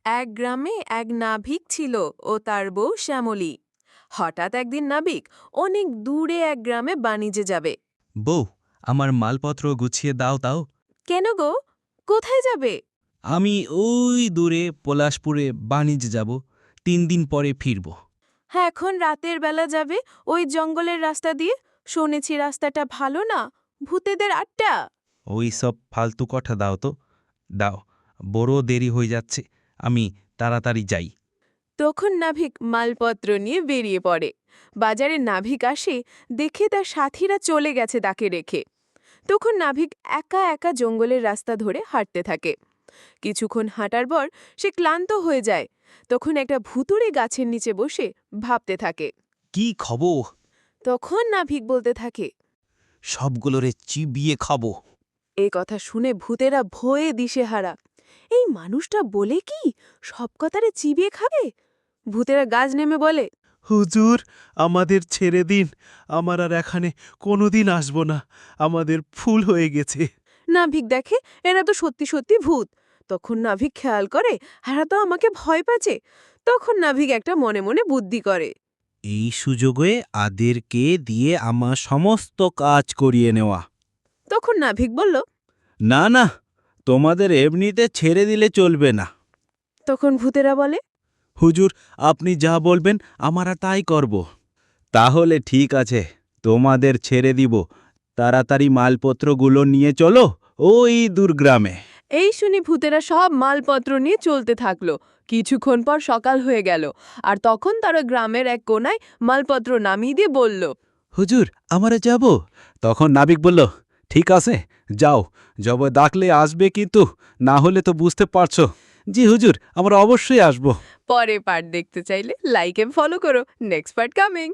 এক গ্রামে এক নাবিক ছিল ও তার বউ শ্যামলী। হঠাৎ একদিন নাবিক অনেক দূরে এক গ্রামে বাণিজ্যে যাবে। বউ, আমার মালপত্র গুছিয়ে দাও। কেন গো, কোথায় যাবে? আমি ওই দূরে পলাশপুরে বাণিজ্যে যাব, 3 দিন পরে ফিরব। হ্যাঁ, এখন রাতের বেলা যাবে ওই জঙ্গলের রাস্তা দিয়ে। শুনেছি রাস্তাটা ভালো না, ভূতেদের আড্ডা। ওই সব ফালতু কথা দাও তো, দাও। বড় দেরি হয়ে যাচ্ছে, আমি তাড়াতাড়ি যাই। তখন নাভিক মালপত্র নিয়ে বেরিয়ে পড়ে। বাজারে নাভিক আসে, দেখে তার সাথীরা চলে গেছে তাকে রেখে। তখন নাভিক একা একা জঙ্গলের রাস্তা ধরে হাঁটতে থাকে। কিছুক্ষণ হাঁটার পর সে ক্লান্ত হয়ে যায়। তখন একটা ভুতুড়ে গাছের নিচে বসে ভাবতে থাকে। কি খবর? তখন নাভিক বলতে থাকে, সবগুলোরে চিবিয়ে খাবো। এই কথা শুনে ভূতেরা ভয়ে দিশেহারা। এই মানুষটা বলে কি সব কথারে চিবিয়ে খাবে? ভূতেরা গাছ নেমে বলে, হুজুর, আমাদের ছেড়ে দিন। আমার আর এখানে কোনোদিন আসব না। আমাদের ফুল হয়ে গেছে। নাভিক দেখে এরা তো সত্যি সত্যি ভূত। তখন নাভিক খেয়াল করে এরা তো আমাকে ভয় পাচ্ছে। তখন নাভিক একটা মনে মনে বুদ্ধি করে। এই সুযোগে আদেরকে দিয়ে আমার সমস্ত কাজ করিয়ে নেওয়া। তখন নাভিক বলল, না, তোমাদের এমনিতে ছেড়ে দিলে চলবে না। তখন ভূতেরা বলে, হুজুর, আপনি যা বলবেন আমরা তাই করব। তাহলে ঠিক আছে, তোমাদের ছেড়ে দিব। তাড়াতাড়ি মালপত্রগুলো নিয়ে চলো ওই দুর্গ্রামে। এই শুনি ভূতেরা সব মালপত্র নিয়ে চলতে থাকলো। কিছুক্ষণ পর সকাল হয়ে গেল, আর তখন তারা গ্রামের এক কোনায় মালপত্র নামিয়ে দিয়ে বলল, হুজুর, আমরা যাব। তখন নাবিক বলল, ঠিক আছে, যাও। যবে ডাকলে আসবে, কিন্তু না হলে তো বুঝতে পারছো। জি হুজুর, আমরা অবশ্যই আসব। পরে পার্ট দেখতে চাইলে লাইক এন্ড ফলো করো। Next part coming.